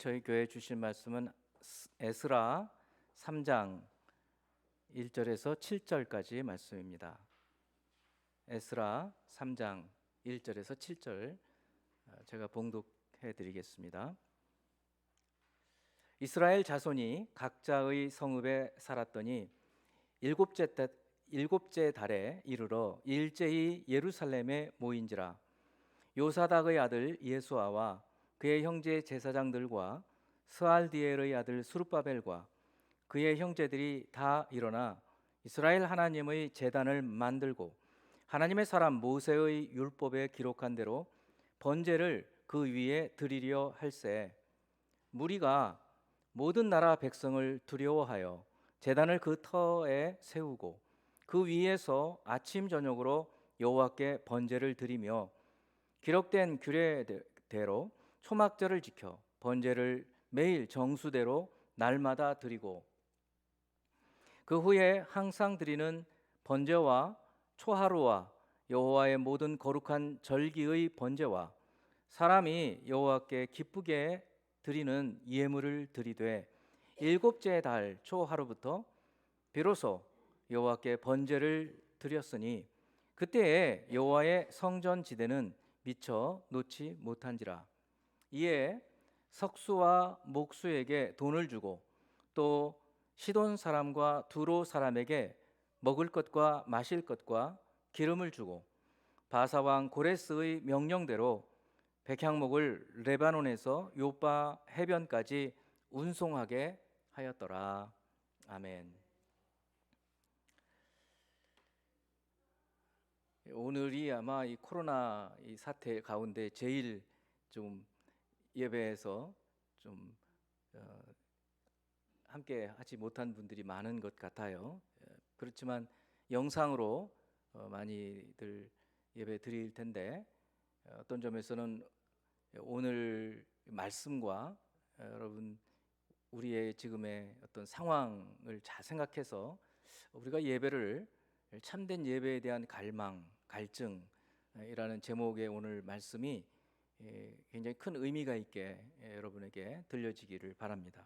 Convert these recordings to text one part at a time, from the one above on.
저희 교회 주신 말씀은 에스라 3장 1절에서 7절까지 말씀입니다. 에스라 3장 1절에서 7절 제가 봉독해 드리겠습니다. 이스라엘 자손이 각자의 성읍에 살았더니 일곱째 달에 이르러 일제히 예루살렘에 모인지라. 요사닥의 아들 예수아와 그의 형제 제사장들과 스알디엘의 아들 스룹바벨과 그의 형제들이 다 일어나 이스라엘 하나님의 제단을 만들고 하나님의 사람 모세의 율법에 기록한 대로 번제를 그 위에 드리려 할세. 무리가 모든 나라 백성을 두려워하여 제단을 그 터에 세우고 그 위에서 아침 저녁으로 여호와께 번제를 드리며 기록된 규례대로 초막절을 지켜 번제를 매일 정수대로 날마다 드리고 그 후에 항상 드리는 번제와 초하루와 여호와의 모든 거룩한 절기의 번제와 사람이 여호와께 기쁘게 드리는 예물을 드리되 일곱째 달 초하루부터 비로소 여호와께 번제를 드렸으니 그때에 여호와의 성전 지대는 미처 놓지 못한지라. 이에 석수와 목수에게 돈을 주고 또 시돈 사람과 두로 사람에게 먹을 것과 마실 것과 기름을 주고 바사 왕 고레스의 명령대로 백향목을 레바논에서 요바 해변까지 운송하게 하였더라. 아멘. 오늘이 아마 이 코로나 이 사태 가운데 제일 좀 예배에서 좀 함께 하지 못한 분들이 많은 것 같아요. 그렇지만 영상으로 많이들 예배 드릴 텐데 어떤 점에서는 오늘 말씀과 여러분 우리의 지금의 어떤 상황을 잘 생각해서 우리가 예배를 참된 예배에 대한 갈망, 갈증이라는 제목의 오늘 말씀이 굉장히 큰 의미가 있게 여러분에게 들려지기를 바랍니다.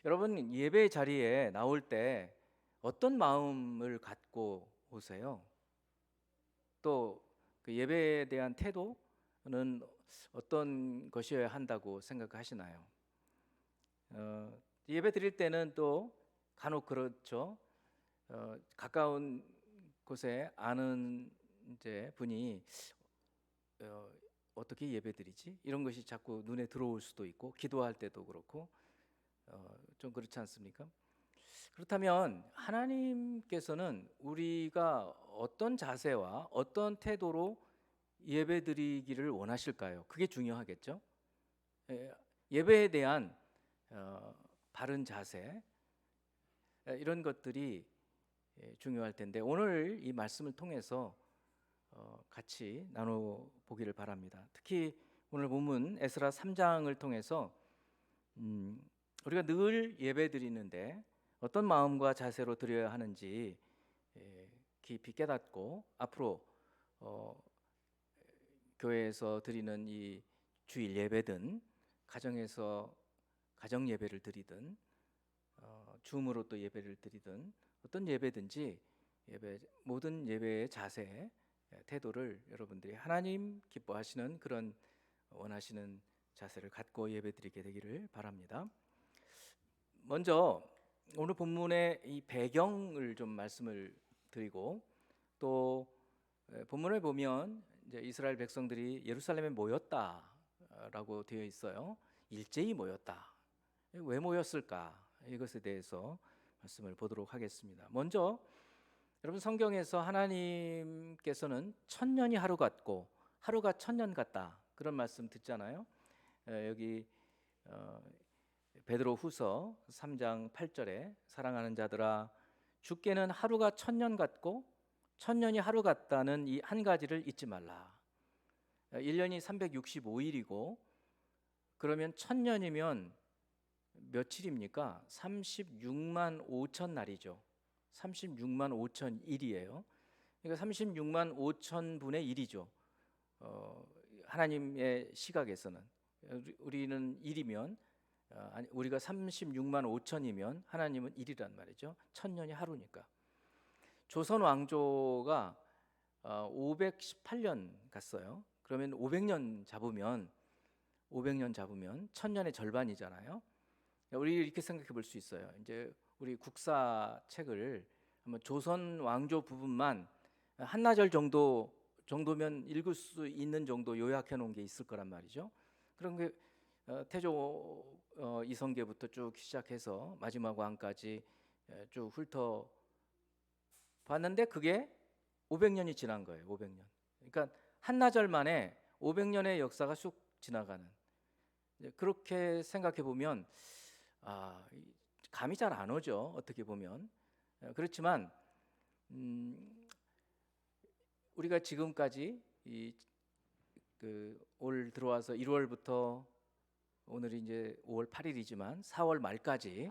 여러분 예배 자리에 나올 때 어떤 마음을 갖고 오세요? 또 그 예배에 대한 태도는 어떤 것이어야 한다고 생각하시나요? 예배 드릴 때는 또 간혹 그렇죠. 가까운 곳에 아는 이제 분이 어떻게 예배 드리지? 이런 것이 자꾸 눈에 들어올 수도 있고 기도할 때도 그렇고 좀 그렇지 않습니까? 그렇다면 하나님께서는 우리가 어떤 자세와 어떤 태도로 예배 드리기를 원하실까요? 그게 중요하겠죠. 예배에 대한 바른 자세 이런 것들이 중요할 텐데 오늘 이 말씀을 통해서 같이 나눠보기를 바랍니다. 특히 오늘 본문 에스라 3장을 통해서 우리가 늘 예배 드리는데 어떤 마음과 자세로 드려야 하는지 깊이 깨닫고 앞으로 교회에서 드리는 이 주일 예배든 가정에서 가정 예배를 드리든 줌으로 또 예배를 드리든 어떤 예배든지 모든 예배의 자세 태도를 여러분들이 하나님 기뻐하시는 그런 원하시는 자세를 갖고 예배드리게 되기를 바랍니다. 먼저 오늘 본문의 이 배경을 좀 말씀을 드리고 또 본문을 보면 이제 이스라엘 백성들이 예루살렘에 모였다라고 되어 있어요. 일제히 모였다. 왜 모였을까? 이것에 대해서 말씀을 보도록 하겠습니다. 먼저 여러분 성경에서 하나님께서는 천년이 하루 같고 하루가 천년 같다 그런 말씀 듣잖아요. 여기 베드로후서 3장 8절에 사랑하는 자들아 주께는 하루가 천년 같고 천년이 하루 같다는 이 한 가지를 잊지 말라. 1년이 365일이고 그러면 천년이면 며칠입니까? 36만 5천 날이죠. 36만 5천 일이에요. 그러니까 36만 5천 분의 1이죠. 하나님의 시각에서는 우리는 일이면 우리가 36만 5천이면 하나님은 1이란 말이죠. 1000년이 하루니까. 조선 왕조가 518년 갔어요. 그러면 500년 잡으면 1000년의 절반이잖아요. 우리 이렇게 생각해 볼 수 있어요. 이제 우리 국사책을 한번 조선 왕조 부분만 한나절 정도면 읽을 수 있는 정도 요약해 놓은 게 있을 거란 말이죠. 그런 게 태조 이성계부터 쭉 시작해서 마지막 왕까지 쭉 훑어 봤는데 그게 500년이 지난 거예요. 500년. 그러니까 한나절 만에 500년의 역사가 쑥 지나가는. 그렇게 생각해 보면 감이 잘 안 오죠. 어떻게 보면. 그렇지만 우리가 지금까지 올 들어와서 1월부터 오늘이 이제 5월 8일이지만 4월 말까지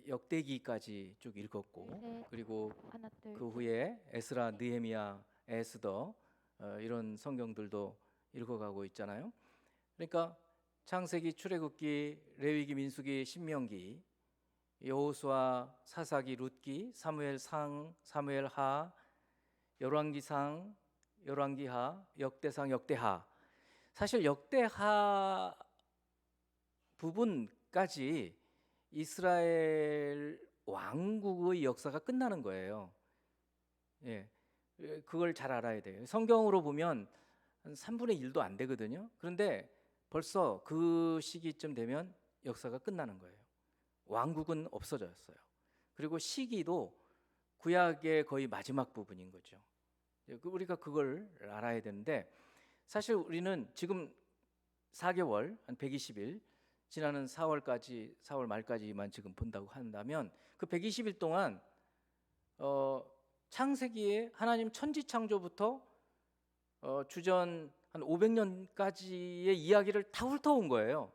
역대기까지 쭉 읽었고, 그리고 그 후에 에스라, 느헤미야, 에스더 이런 성경들도 읽어가고 있잖아요. 그러니까 창세기, 출애굽기, 레위기, 민수기, 신명기, 여호수아, 사사기, 룻기, 사무엘상, 사무엘하, 열왕기상, 열왕기하, 역대상, 역대하. 사실 역대하 부분까지 이스라엘 왕국의 역사가 끝나는 거예요. 예, 그걸 잘 알아야 돼요. 성경으로 보면 한 3분의 1도 안 되거든요. 그런데 벌써 그 시기쯤 되면 역사가 끝나는 거예요. 왕국은 없어졌어요. 그리고 시기도 구약의 거의 마지막 부분인 거죠. 우리가 그걸 알아야 되는데, 사실 우리는 지금 4개월, 한 120일 지나는 4월 말까지만 지금 본다고 한다면, 그 120일 동안 창세기에 하나님 천지 창조부터 주전 한 500년까지의 이야기를 다 훑어온 거예요.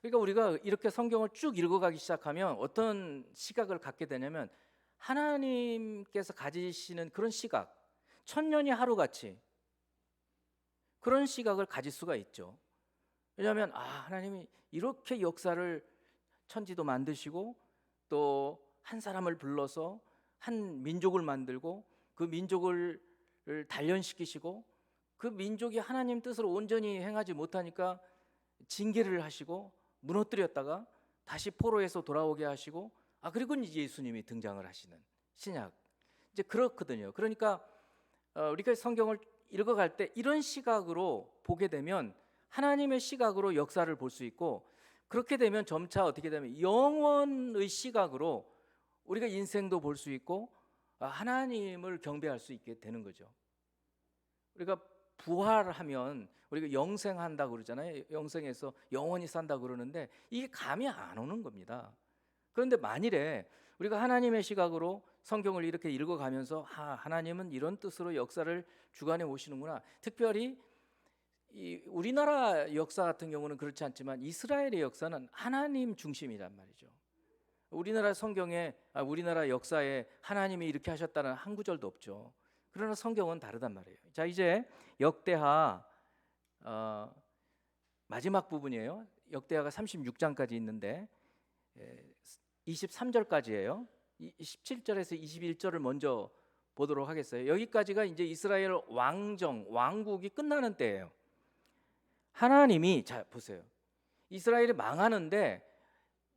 그러니까 우리가 이렇게 성경을 쭉 읽어가기 시작하면 어떤 시각을 갖게 되냐면, 하나님께서 가지시는 그런 시각, 1000년이 하루같이 그런 시각을 가질 수가 있죠. 왜냐하면 하나님이 이렇게 역사를, 천지도 만드시고 또 한 사람을 불러서 한 민족을 만들고 그 민족을 단련시키시고 그 민족이 하나님 뜻을 온전히 행하지 못하니까 징계를 하시고 무너뜨렸다가 다시 포로에서 돌아오게 하시고, 그리고 이제 예수님이 등장을 하시는 신약, 이제 그렇거든요. 그러니까 우리가 성경을 읽어갈 때 이런 시각으로 보게 되면 하나님의 시각으로 역사를 볼 수 있고, 그렇게 되면 점차 어떻게 되면 영원의 시각으로 우리가 인생도 볼 수 있고 하나님을 경배할 수 있게 되는 거죠. 우리가 부활하면 우리가 영생한다고 그러잖아요. 영생해서 영원히 산다고 그러는데 이게 감이 안 오는 겁니다. 그런데 만일에 우리가 하나님의 시각으로 성경을 이렇게 읽어가면서 하나님은 이런 뜻으로 역사를 주관해 오시는구나. 특별히 이 우리나라 역사 같은 경우는 그렇지 않지만 이스라엘의 역사는 하나님 중심이란 말이죠. 우리나라 성경에 우리나라 역사에 하나님이 이렇게 하셨다는 한 구절도 없죠. 그러나 성경은 다르단 말이에요. 자, 이제 역대하 마지막 부분이에요. 역대하가 36장까지 있는데 23절까지예요. 17절에서 21절을 먼저 보도록 하겠어요. 여기까지가 이제 이스라엘 왕국이 끝나는 때예요. 하나님이, 자 보세요, 이스라엘이 망하는데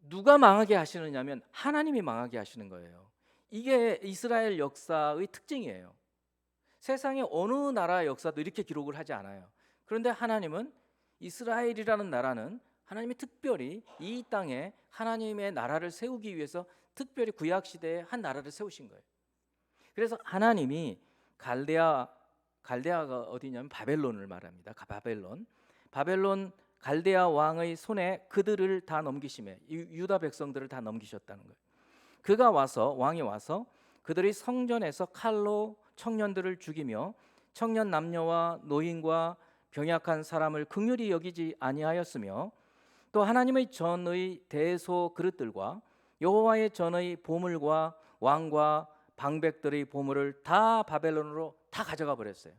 누가 망하게 하시느냐면 하나님이 망하게 하시는 거예요. 이게 이스라엘 역사의 특징이에요. 세상의 어느 나라 역사도 이렇게 기록을 하지 않아요. 그런데 하나님은, 이스라엘이라는 나라는 하나님이 특별히 이 땅에 하나님의 나라를 세우기 위해서 특별히 구약 시대에 한 나라를 세우신 거예요. 그래서 하나님이 갈대아가 어디냐면 바벨론을 말합니다. 바벨론 갈대아 왕의 손에 그들을 다 넘기심에, 유다 백성들을 다 넘기셨다는 거예요. 왕이 와서 그들이 성전에서 칼로 청년들을 죽이며 청년 남녀와 노인과 병약한 사람을 긍휼히 여기지 아니하였으며, 또 하나님의 전의 대소 그릇들과 여호와의 전의 보물과 왕과 방백들의 보물을 다 바벨론으로 다 가져가 버렸어요.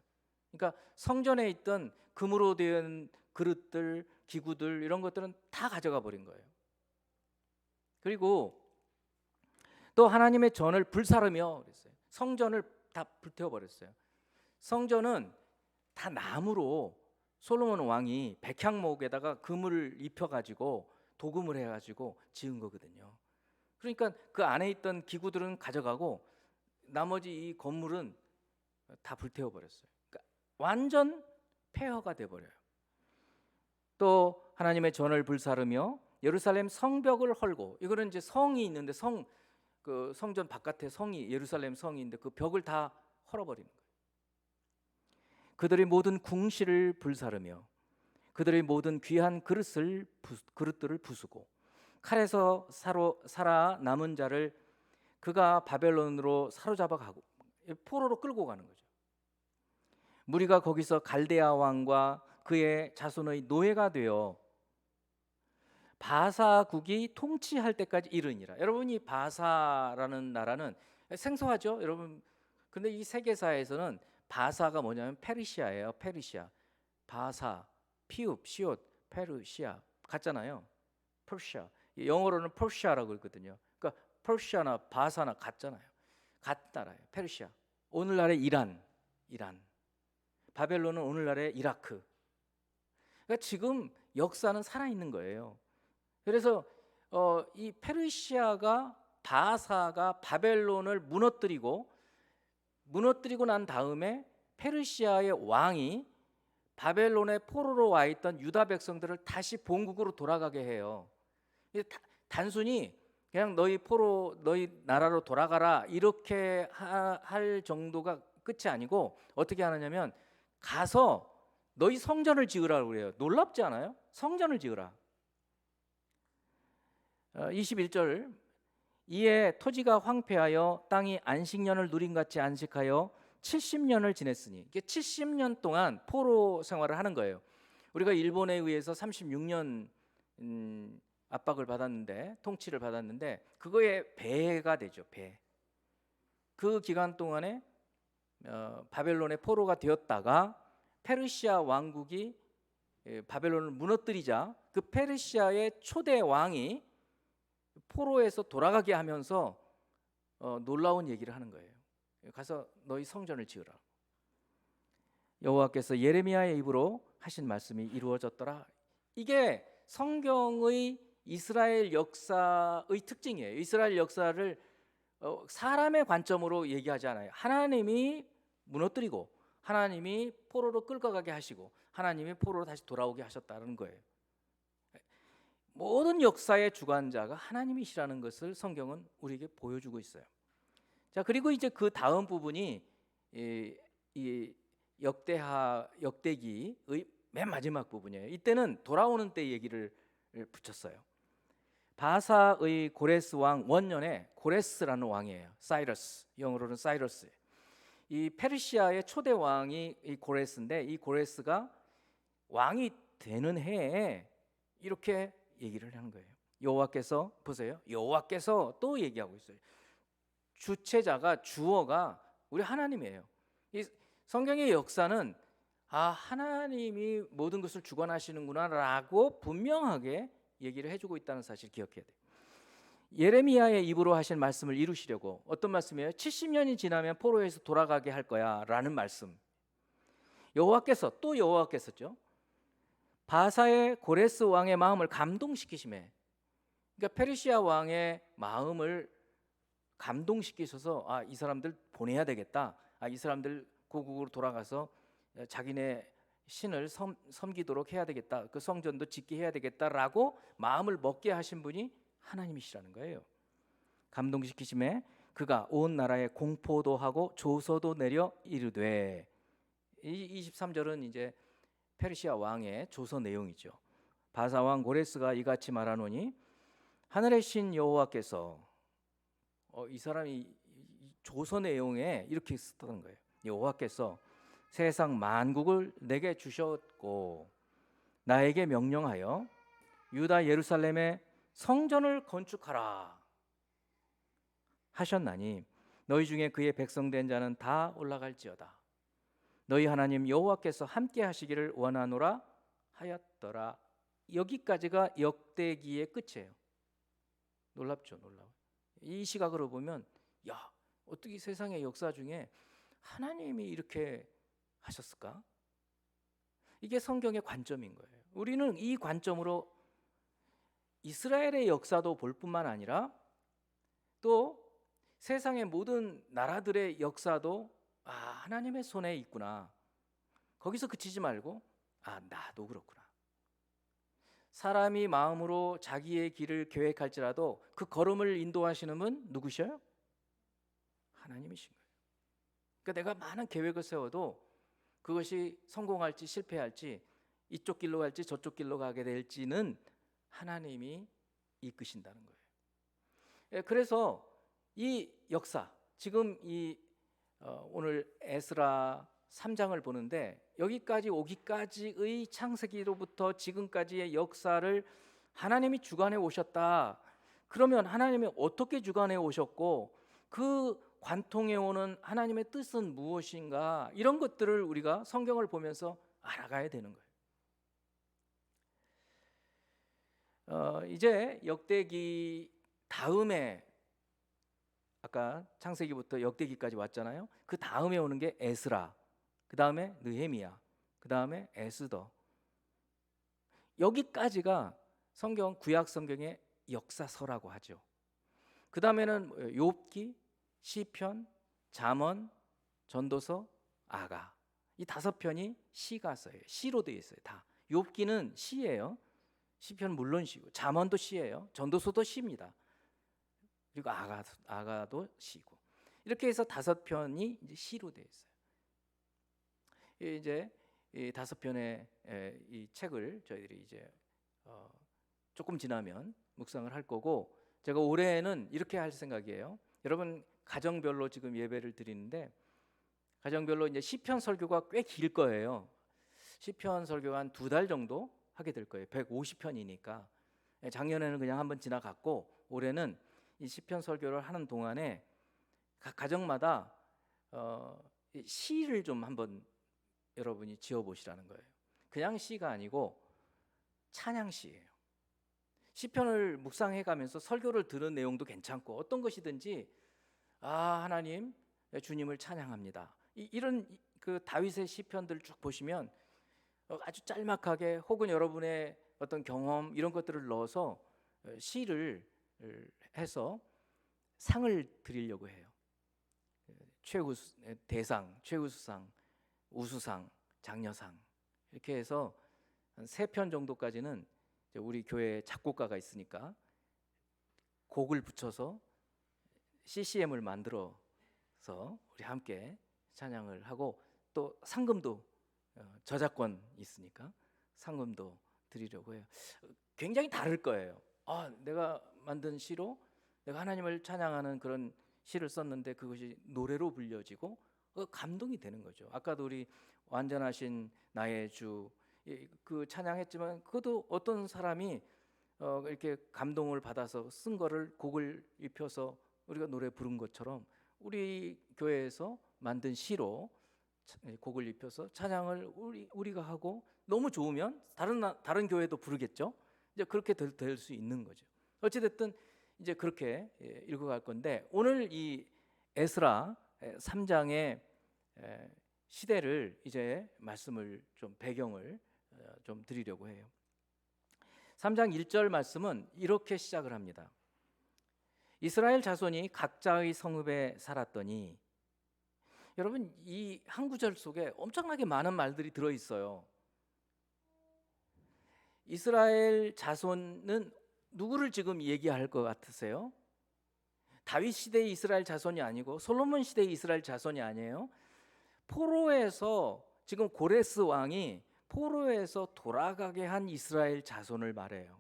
그러니까 성전에 있던 금으로 된 그릇들, 기구들 이런 것들은 다 가져가 버린 거예요. 그리고 또 하나님의 전을 불사르며 그랬어요. 성전을 다 불태워 버렸어요. 성전은 다 나무로 솔로몬 왕이 백향목에다가 금을 입혀 가지고 도금을 해 가지고 지은 거거든요. 그러니까 그 안에 있던 기구들은 가져가고 나머지 이 건물은 다 불태워 버렸어요. 그러니까 완전 폐허가 돼 버려요. 또 하나님의 전을 불사르며 예루살렘 성벽을 헐고, 이거는 이제 성이 있는데 그 성전 바깥에 성이 예루살렘 성이 있는데 그 벽을 다 헐어버리는 거예요. 그들의 모든 궁실을 불사르며 그들의 모든 귀한 그릇들을 부수고 칼에서 살아 남은 자를 그가 바벨론으로 사로잡아 가고 포로로 끌고 가는 거죠. 무리가 거기서 갈대아 왕과 그의 자손의 노예가 되어 바사국이 통치할 때까지 이르니라. 여러분, 이 바사라는 나라는 생소하죠, 여러분. 근데 이 세계사에서는 바사가 뭐냐면 페르시아예요. 페르시아. 바사, 피읍, 시옷, 페르시아 같잖아요. 퍼시아. 영어로는 퍼시아라고 그러거든요. 그러니까 퍼시아나 바사나 같잖아요. 같은 나라예요. 페르시아. 오늘날의 이란. 바벨론은 오늘날의 이라크. 그러니까 지금 역사는 살아있는 거예요. 그래서 이 페르시아가, 바사가 바벨론을 무너뜨리고 난 다음에 페르시아의 왕이 바벨론의 포로로 와 있던 유다 백성들을 다시 본국으로 돌아가게 해요. 단순히 그냥 너희 나라로 돌아가라 이렇게 할 정도가 끝이 아니고 어떻게 하느냐면 가서 너희 성전을 지으라고 그래요. 놀랍지 않아요? 성전을 지으라. 21절, 이에 토지가 황폐하여 땅이 안식년을 누림같이 안식하여 70년을 지냈으니, 이게 70년 동안 포로 생활을 하는 거예요. 우리가 일본에 의해서 36년 압박을 받았는데, 통치를 받았는데 그거에 배가 되죠. 배. 그 기간 동안에 바벨론의 포로가 되었다가 페르시아 왕국이 바벨론을 무너뜨리자 그 페르시아의 초대 왕이 포로에서 돌아가게 하면서 놀라운 얘기를 하는 거예요. 가서 너희 성전을 지으라. 여호와께서 예레미야의 입으로 하신 말씀이 이루어졌더라. 이게 성경의 이스라엘 역사의 특징이에요. 이스라엘 역사를 사람의 관점으로 얘기하지 않아요. 하나님이 무너뜨리고 하나님이 포로로 끌고 가게 하시고 하나님이 포로로 다시 돌아오게 하셨다는 거예요. 모든 역사의 주관자가 하나님이시라는 것을 성경은 우리에게 보여주고 있어요. 자, 그리고 이제 그 다음 부분이 이 역대기의 맨 마지막 부분이에요. 이때는 돌아오는 때 얘기를 붙였어요. 바사의 고레스 왕 원년에, 고레스라는 왕이에요. 사이러스, 영어로는 사이러스. 이 페르시아의 초대 왕이 이 고레스인데, 이 고레스가 왕이 되는 해에 이렇게 얘기를 하는 거예요. 여호와께서, 보세요, 여호와께서 또 얘기하고 있어요. 주체자가, 주어가 우리 하나님이에요. 이 성경의 역사는 하나님이 모든 것을 주관하시는구나라고 분명하게 얘기를 해주고 있다는 사실 기억해야 돼요. 예레미야의 입으로 하신 말씀을 이루시려고, 어떤 말씀이에요? 70년이 지나면 포로에서 돌아가게 할 거야 라는 말씀. 여호와께서죠, 바사의 고레스 왕의 마음을 감동시키심에, 그러니까 페르시아 왕의 마음을 감동시키셔서 이 사람들 보내야 되겠다, 이 사람들 고국으로 돌아가서 자기네 신을 섬기도록 해야 되겠다, 그 성전도 짓게 해야 되겠다라고 마음을 먹게 하신 분이 하나님이시라는 거예요. 감동시키심에 그가 온 나라에 공포도 하고 조서도 내려 이르되, 이 23절은 이제 페르시아 왕의 조서 내용이죠. 바사 왕 고레스가 이같이 말하노니 하늘의 신 여호와께서, 이 사람이 조서 내용에 이렇게 썼던 거예요. 여호와께서 세상 만국을 내게 주셨고 나에게 명령하여 유다 예루살렘에 성전을 건축하라 하셨나니 너희 중에 그의 백성된 자는 다 올라갈지어다. 너희 하나님 여호와께서 함께 하시기를 원하노라 하였더라. 여기까지가 역대기의 끝이에요. 놀랍죠, 놀라워. 이 시각으로 보면, 야, 어떻게 세상의 역사 중에 하나님이 이렇게 하셨을까? 이게 성경의 관점인 거예요. 우리는 이 관점으로 이스라엘의 역사도 볼 뿐만 아니라 또 세상의 모든 나라들의 역사도 하나님의 손에 있구나. 거기서 그치지 말고 나도 그렇구나. 사람이 마음으로 자기의 길을 계획할지라도 그 걸음을 인도하시는 분 누구셔요? 하나님이신 거예요. 그러니까 내가 많은 계획을 세워도 그것이 성공할지 실패할지 이쪽 길로 갈지 저쪽 길로 가게 될지는 하나님이 이끄신다는 거예요. 그래서 이 역사, 지금 오늘 에스라 3장을 보는데 여기까지 오기까지의 창세기로부터 지금까지의 역사를 하나님이 주관해 오셨다. 그러면 하나님이 어떻게 주관해 오셨고 그 관통해 오는 하나님의 뜻은 무엇인가? 이런 것들을 우리가 성경을 보면서 알아가야 되는 거예요. 이제 역대기 다음에 아까 창세기부터 역대기까지 왔잖아요. 그 다음에 오는 게 에스라, 그 다음에 느헤미야, 그 다음에 에스더. 여기까지가 구약 성경의 역사서라고 하죠. 그 다음에는 욥기, 시편, 잠언, 전도서, 아가. 이 5편이 시가서예요. 시로 되어 있어요. 다. 욥기는 시예요. 시편은 물론 시고, 잠언도 시예요. 전도서도 시입니다. 그리고 아가도 시고. 이렇게 해서 5편이 이제 시로 되어 있어요. 이제 이 5편의 이 책을 저희들이 이제 조금 지나면 묵상을 할 거고, 제가 올해는 이렇게 할 생각이에요. 여러분 가정별로 지금 예배를 드리는데 가정별로 이제 시편 설교가 꽤 길 거예요. 시편 설교가 한 2달 정도 하게 될 거예요. 150편이니까. 작년에는 그냥 한번 지나갔고 올해는 이 시편 설교를 하는 동안에 각 가정마다 시를 좀 한번 여러분이 지어 보시라는 거예요. 그냥 시가 아니고 찬양시예요. 시편을 묵상해 가면서 설교를 들은 내용도 괜찮고 어떤 것이든지 하나님, 주님을 찬양합니다. 이런 그 다윗의 시편들 쭉 보시면 아주 짤막하게 혹은 여러분의 어떤 경험 이런 것들을 넣어서 시를 해서 상을 드리려고 해요. 대상, 최우수상, 우수상, 장려상 이렇게 해서 한 3편 정도까지는 우리 교회 작곡가가 있으니까 곡을 붙여서 CCM을 만들어서 우리 함께 찬양을 하고 또 상금도 저작권 있으니까 상금도 드리려고 해요. 굉장히 다를 거예요. 내가 만든 시로 내가 하나님을 찬양하는 그런 시를 썼는데 그것이 노래로 불려지고 감동이 되는 거죠. 아까도 우리 완전하신 나의 주 그 찬양했지만 그것도 어떤 사람이 이렇게 감동을 받아서 쓴 거를 곡을 입혀서 우리가 노래 부른 것처럼 우리 교회에서 만든 시로 곡을 입혀서 찬양을 우리가 하고 너무 좋으면 다른 교회도 부르겠죠. 이제 그렇게 될 수 있는 거죠. 어찌 됐든 이제 그렇게 읽어갈 건데 오늘 이 에스라 3장의 시대를 이제 말씀을 좀 배경을 좀 드리려고 해요. 3장 1절 말씀은 이렇게 시작을 합니다. 이스라엘 자손이 각자의 성읍에 살았더니, 여러분 이 한 구절 속에 엄청나게 많은 말들이 들어 있어요. 이스라엘 자손은 누구를 지금 얘기할 것 같으세요? 다윗 시대의 이스라엘 자손이 아니고 솔로몬 시대의 이스라엘 자손이 아니에요. 포로에서 지금 고레스 왕이 포로에서 돌아가게 한 이스라엘 자손을 말해요.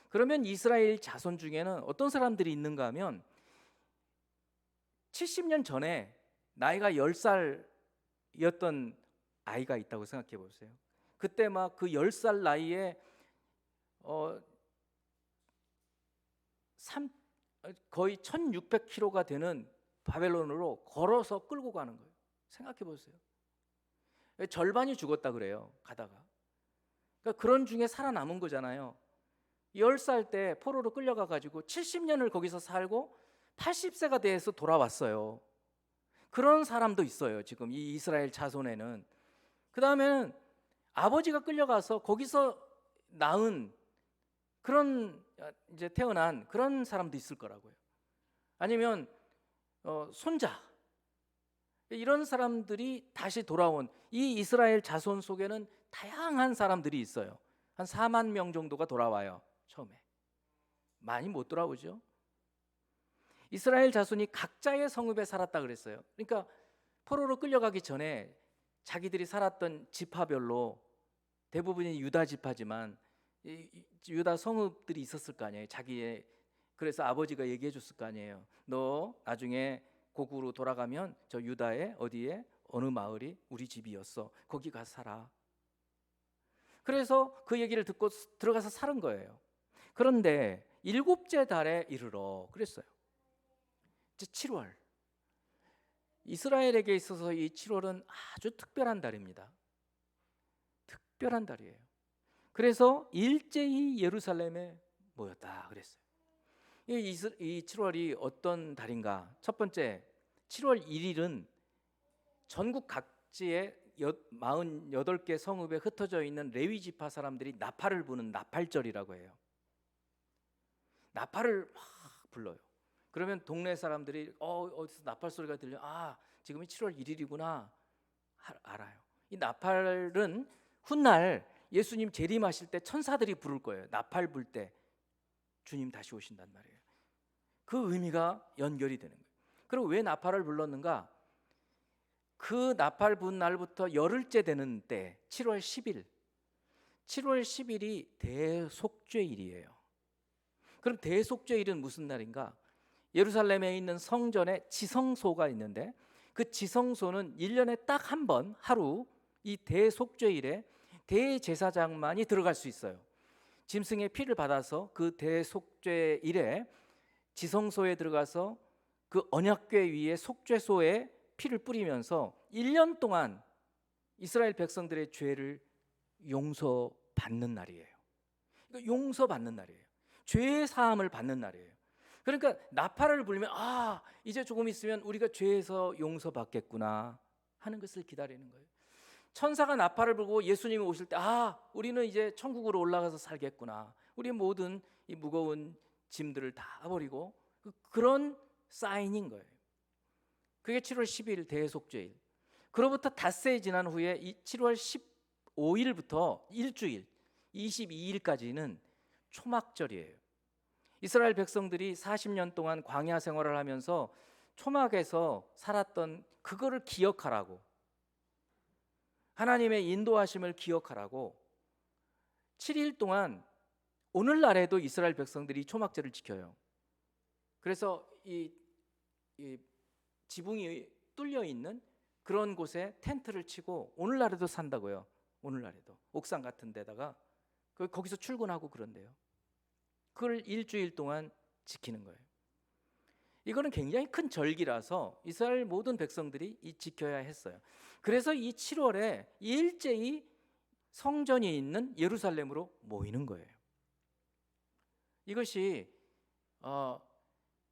그러면 이스라엘 자손 중에는 어떤 사람들이 있는가 하면 70년 전에 나이가 10살이었던 아이가 있다고 생각해 보세요. 그때 막 그 10살 나이에 거의 1600km가 되는 바벨론으로 걸어서 끌고 가는 거예요. 생각해 보세요. 절반이 죽었다 그래요. 가다가. 그러니까 그런 중에 살아남은 거잖아요. 10살 때 포로로 끌려가 가지고 70년을 거기서 살고 80세가 돼서 돌아왔어요. 그런 사람도 있어요. 지금 이 이스라엘 자손에는. 그다음에는 아버지가 끌려가서 거기서 낳은 그런 이제 태어난 그런 사람도 있을 거라고요. 아니면 손자, 이런 사람들이 다시 돌아온 이 이스라엘 자손 속에는 다양한 사람들이 있어요. 한 4만 명 정도가 돌아와요. 처음에 많이 못 돌아오죠. 이스라엘 자손이 각자의 성읍에 살았다 그랬어요. 그러니까 포로로 끌려가기 전에 자기들이 살았던 지파별로, 대부분이 유다 지파지만 유다 성읍들이 있었을 거 아니에요. 자기의. 그래서 아버지가 얘기해 줬을 거 아니에요. 너 나중에 고국으로 돌아가면 저 유다의 어디에 어느 마을이 우리 집이었어. 거기 가서 살아. 그래서 그 얘기를 듣고 들어가서 사는 거예요. 그런데 7째 달에 이르러 그랬어요. 이제 7월. 이스라엘에게 있어서 이 7월은 아주 특별한 달입니다. 특별한 달이에요. 그래서 일제히 예루살렘에 모였다 그랬어요. 이 7월이 어떤 달인가? 첫 번째, 7월 1일은 전국 각지에 48개 성읍에 흩어져 있는 레위 지파 사람들이 나팔을 부는 나팔절이라고 해요. 나팔을 막 불러요. 그러면 동네 사람들이 어디서 나팔 소리가 들려? 아, 지금이 7월 1일이구나 알아요. 이 나팔은 훗날 예수님 재림하실 때 천사들이 부를 거예요. 나팔 불 때 주님 다시 오신단 말이에요. 그 의미가 연결이 되는 거예요. 그리고 왜 나팔을 불렀는가? 그 나팔 분 날부터 열흘째 되는 때 7월 10일 7월 10일이 대속죄일이에요. 그럼 대속죄일은 무슨 날인가? 예루살렘에 있는 성전에 지성소가 있는데 그 지성소는 1년에 딱 한 번 하루 이 대속죄일에 대제사장만이 들어갈 수 있어요. 짐승의 피를 받아서 그 대속죄일에 지성소에 들어가서 그 언약궤 위에 속죄소에 피를 뿌리면서 1년 동안 이스라엘 백성들의 죄를 용서받는 날이에요. 그러니까 용서받는 날이에요. 죄의 사함을 받는 날이에요. 그러니까 나팔을 불면 이제 조금 있으면 우리가 죄에서 용서받겠구나 하는 것을 기다리는 거예요. 천사가 나팔을 불고 예수님이 오실 때 우리는 이제 천국으로 올라가서 살겠구나. 우리 모든 이 무거운 짐들을 다 버리고 그런 사인인 거예요. 그게 7월 10일 대속죄일. 그로부터 닷새 지난 후에 7월 15일부터 일주일 22일까지는 초막절이에요. 이스라엘 백성들이 40년 동안 광야 생활을 하면서 초막에서 살았던 그거를 기억하라고, 하나님의 인도하심을 기억하라고 7일 동안 오늘날에도 이스라엘 백성들이 초막절을 지켜요. 그래서 이 지붕이 뚫려 있는 그런 곳에 텐트를 치고 오늘날에도 산다고요. 오늘날에도 옥상 같은 데다가 거기서 출근하고 그런데요. 그걸 일주일 동안 지키는 거예요. 이거는 굉장히 큰 절기라서 이스라엘 모든 백성들이 지켜야 했어요. 그래서 이 7월에 일제히 성전이 있는 예루살렘으로 모이는 거예요. 이것이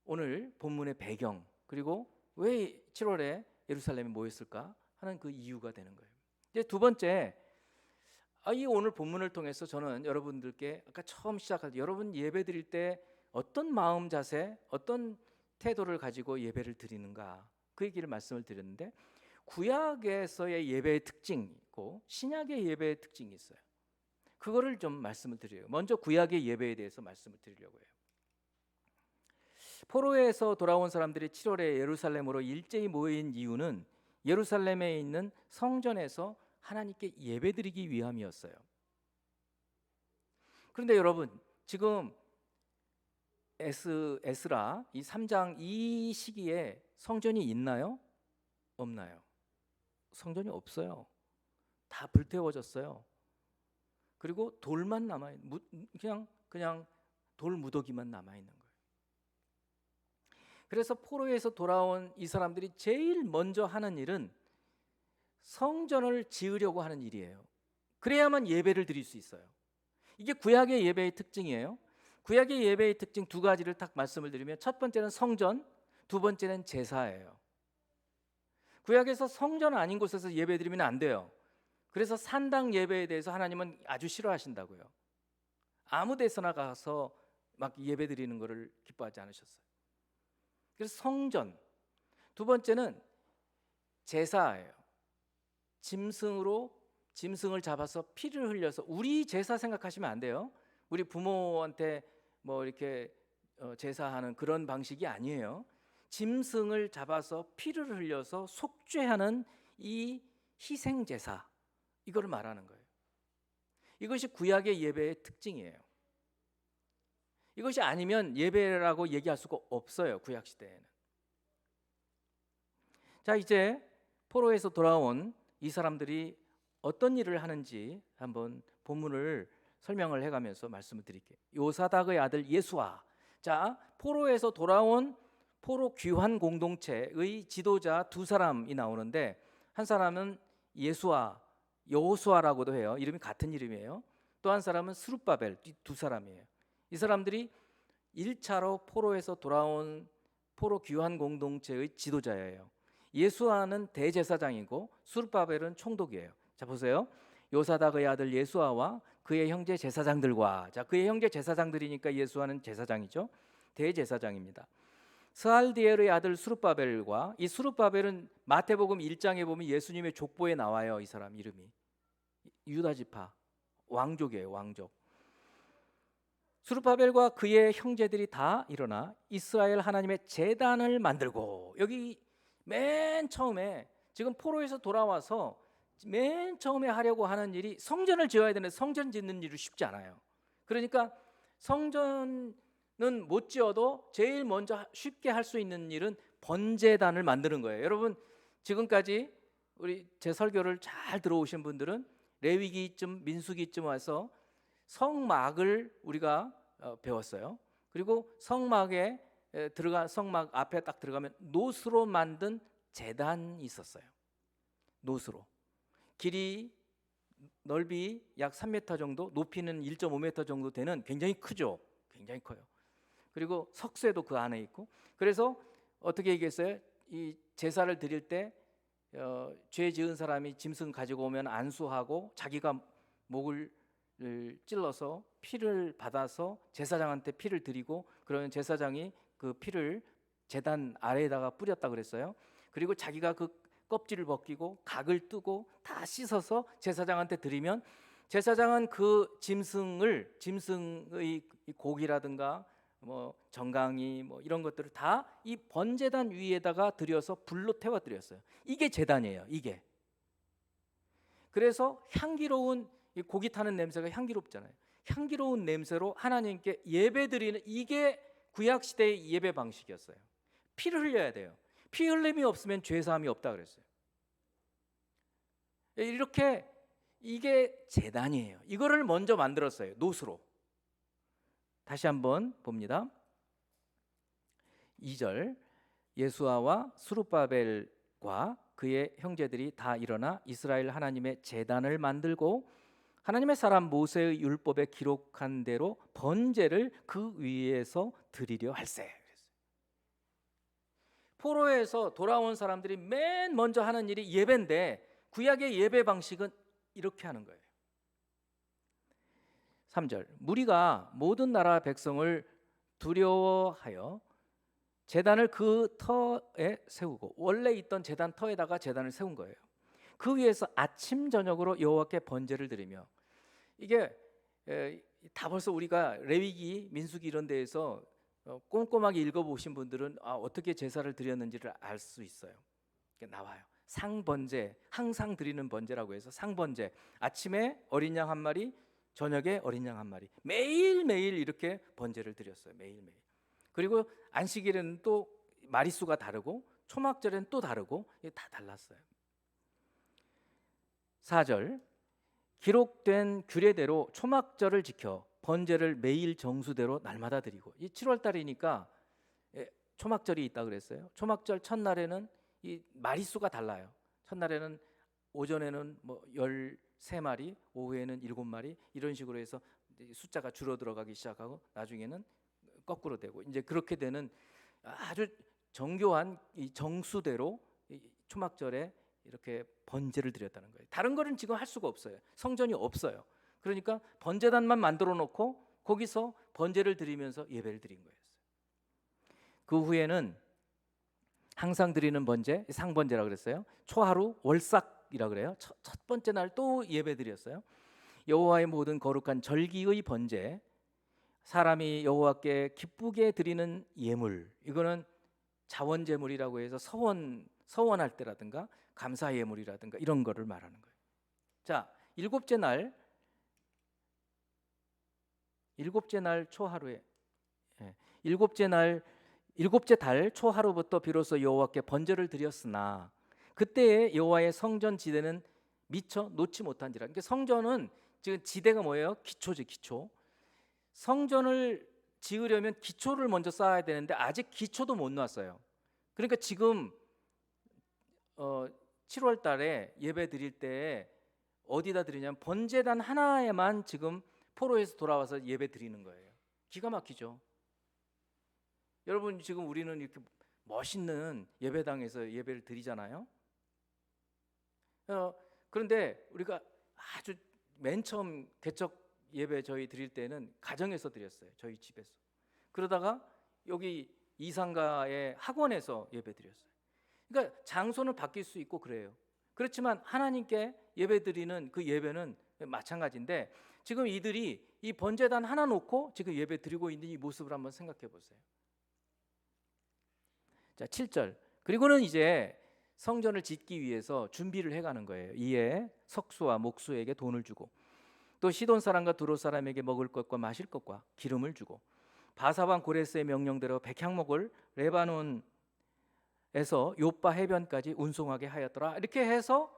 오늘 본문의 배경, 그리고 왜 7월에 예루살렘에 모였을까 하는 그 이유가 되는 거예요. 이제 두 번째, 이 오늘 본문을 통해서 저는 여러분들께 아까 처음 시작할 때 여러분 예배 드릴 때 어떤 마음 자세, 어떤 태도를 가지고 예배를 드리는가 그 얘기를 말씀을 드렸는데, 구약에서의 예배의 특징이 있고 신약의 예배의 특징이 있어요. 그거를 좀 말씀을 드려요. 먼저 구약의 예배에 대해서 말씀을 드리려고 해요. 포로에서 돌아온 사람들이 7월에 예루살렘으로 일제히 모인 이유는 예루살렘에 있는 성전에서 하나님께 예배드리기 위함이었어요. 그런데 여러분, 지금 에스라 이 3장 이 시기에 성전이 있나요? 없나요? 성전이 없어요. 다 불태워졌어요. 그리고 돌만 남아 있는, 그냥 돌 무더기만 남아 있는 거예요. 그래서 포로에서 돌아온 이 사람들이 제일 먼저 하는 일은 성전을 지으려고 하는 일이에요. 그래야만 예배를 드릴 수 있어요. 이게 구약의 예배의 특징이에요. 구약의 예배의 특징 두 가지를 딱 말씀을 드리면, 첫 번째는 성전, 두 번째는 제사예요. 구약에서 성전 아닌 곳에서 예배 드리면 안 돼요. 그래서 산당 예배에 대해서 하나님은 아주 싫어하신다고요. 아무 데서나 가서 막 예배 드리는 것을 기뻐하지 않으셨어요. 그래서 성전, 두 번째는 제사예요. 짐승을 잡아서 피를 흘려서, 우리 제사 생각하시면 안 돼요. 우리 부모한테 뭐 이렇게 제사하는 그런 방식이 아니에요. 짐승을 잡아서 피를 흘려서 속죄하는 이 희생 제사, 이거를 말하는 거예요. 이것이 구약의 예배의 특징이에요. 이것이 아니면 예배라고 얘기할 수가 없어요, 구약 시대에는. 자, 이제 포로에서 돌아온 이 사람들이 어떤 일을 하는지 한번 본문을 설명을 해가면서 말씀을 드릴게요. 요사닥의 아들 예수아. 자, 포로에서 돌아온 포로 귀환 공동체의 지도자 두 사람이 나오는데, 한 사람은 예수아, 여호수아라고도 해요. 이름이 같은 이름이에요. 또 한 사람은 스룹바벨, 두 사람이에요. 이 사람들이 1차로 포로에서 돌아온 포로 귀환 공동체의 지도자예요. 예수아는 대제사장이고 스룹바벨은 총독이에요. 자, 보세요. 요사닥의 아들 예수아와 그의 형제 제사장들과, 자, 그의 형제 제사장들이니까 예수아는 제사장이죠. 대제사장입니다. 스알디엘의 아들 스룹바벨과, 이 스룹바벨은 마태복음 1장에 보면 예수님의 족보에 나와요. 이 사람 이름이 유다 지파 왕족이에요. 왕족. 스룹바벨과 그의 형제들이 다 일어나 이스라엘 하나님의 제단을 만들고, 여기 맨 처음에 지금 포로에서 돌아와서 맨 처음에 하려고 하는 일이 성전을 지어야 되는데, 성전 짓는 일이 쉽지 않아요. 그러니까 성전은 못 지어도 제일 먼저 쉽게 할 수 있는 일은 번제단을 만드는 거예요. 여러분, 지금까지 우리 제 설교를 잘 들어오신 분들은 레위기쯤 민수기쯤 와서 성막을 우리가 배웠어요. 그리고 성막에 성막 앞에 딱 들어가면 노스로 만든 제단이 있었어요. 노스로. 길이 넓이 약 3m 정도, 높이는 1.5m 정도 되는 굉장히 크죠. 굉장히 커요. 그리고 석쇠도 그 안에 있고, 그래서 어떻게 얘기했어요? 이 제사를 드릴 때 죄 지은 사람이 짐승 가지고 오면 안수하고 자기가 목을 찔러서 피를 받아서 제사장한테 피를 드리고, 그러면 제사장이 그 피를 제단 아래에다가 뿌렸다 그랬어요. 그리고 자기가 그 껍질을 벗기고 각을 뜨고 다 씻어서 제사장한테 드리면, 제사장은 그 짐승의 고기라든가 뭐 정강이 뭐 이런 것들을 다 이 번제단 위에다가 드려서 불로 태워 드렸어요. 이게 제단이에요. 이게. 그래서 향기로운, 이 고기 타는 냄새가 향기롭잖아요. 향기로운 냄새로 하나님께 예배드리는, 이게 구약 시대의 예배 방식이었어요. 피를 흘려야 돼요. 피 흘림이 없으면 죄 사함이 없다 그랬어요. 이렇게, 이게 제단이에요. 이거를 먼저 만들었어요. 노스로. 다시 한번 봅니다. 2절. 예수아와 스룹바벨과 그의 형제들이 다 일어나 이스라엘 하나님의 제단을 만들고 하나님의 사람 모세의 율법에 기록한 대로 번제를 그 위에서 드리려 할세. 포로에서 돌아온 사람들이 맨 먼저 하는 일이 예배인데, 구약의 예배 방식은 이렇게 하는 거예요. 3절. 무리가 모든 나라 백성을 두려워하여 제단을 그 터에 세우고, 원래 있던 제단 터에다가 제단을 세운 거예요. 그 위에서 아침 저녁으로 여호와께 번제를 드리며, 이게 다 벌써 우리가 레위기 민수기 이런 데에서 꼼꼼하게 읽어보신 분들은 어떻게 제사를 드렸는지를 알 수 있어요. 이게 나와요. 상번제, 항상 드리는 번제라고 해서 상번제, 아침에 어린 양 한 마리, 저녁에 어린 양 한 마리, 매일매일 이렇게 번제를 드렸어요. 매일매일. 그리고 안식일에는 또 마리수가 다르고, 초막절에는 또 다르고, 이게 다 달랐어요. 4절. 기록된 규례대로 초막절을 지켜 번제를 매일 정수대로 날마다 드리고, 이 7월 달이니까 초막절이 있다 그랬어요. 초막절 첫날에는 이 마리수가 달라요. 첫날에는 오전에는 뭐 3마리, 오후에는 7마리 이런 식으로 해서 숫자가 줄어들어가기 시작하고 나중에는 거꾸로 되고 이제 그렇게 되는 아주 정교한 이 정수대로 이 초막절에 이렇게 번제를 드렸다는 거예요. 다른 거는 지금 할 수가 없어요. 성전이 없어요. 그러니까 번제단만 만들어 놓고 거기서 번제를 드리면서 예배를 드린 거예요. 그 후에는 항상 드리는 번제, 상번제라고 그랬어요. 초하루 월삭이라고 그래요. 첫 번째 날 또 예배 드렸어요. 여호와의 모든 거룩한 절기의 번제, 사람이 여호와께 기쁘게 드리는 예물, 이거는 자원 제물이라고 해서 서원할 때라든가 감사 예물이라든가 이런 거를 말하는 거예요. 자, 일곱째 날 초하루에 일곱째 달 초하루부터 비로소 여호와께 번제를 드렸으나 그때에 여호와의 성전 지대는 미처 놓지 못한지라. 그러니까 성전은 지금 지대가 뭐예요? 기초지, 기초. 성전을 지으려면 기초를 먼저 쌓아야 되는데 아직 기초도 못 놨어요. 그러니까 지금 7월 달에 예배 드릴 때 어디다 드리냐면 번제단 하나에만 지금 포로에서 돌아와서 예배 드리는 거예요. 기가 막히죠. 여러분, 지금 우리는 이렇게 멋있는 예배당에서 예배를 드리잖아요. 그런데 우리가 아주 맨 처음 개척 예배 저희 드릴 때는 가정에서 드렸어요. 저희 집에서. 그러다가 여기 이상가의 학원에서 예배 드렸어요. 그러니까 장소는 바뀔 수 있고 그래요. 그렇지만 하나님께 예배 드리는 그 예배는 마찬가지인데 지금 이들이 이 번제단 하나 놓고 지금 예배 드리고 있는 이 모습을 한번 생각해 보세요. 자, 7절. 그리고는 이제 성전을 짓기 위해서 준비를 해가는 거예요. 이에 석수와 목수에게 돈을 주고 또 시돈 사람과 두로 사람에게 먹을 것과 마실 것과 기름을 주고 바사왕 고레스의 명령대로 백향목을 레바논에서 요빠 해변까지 운송하게 하였더라. 이렇게 해서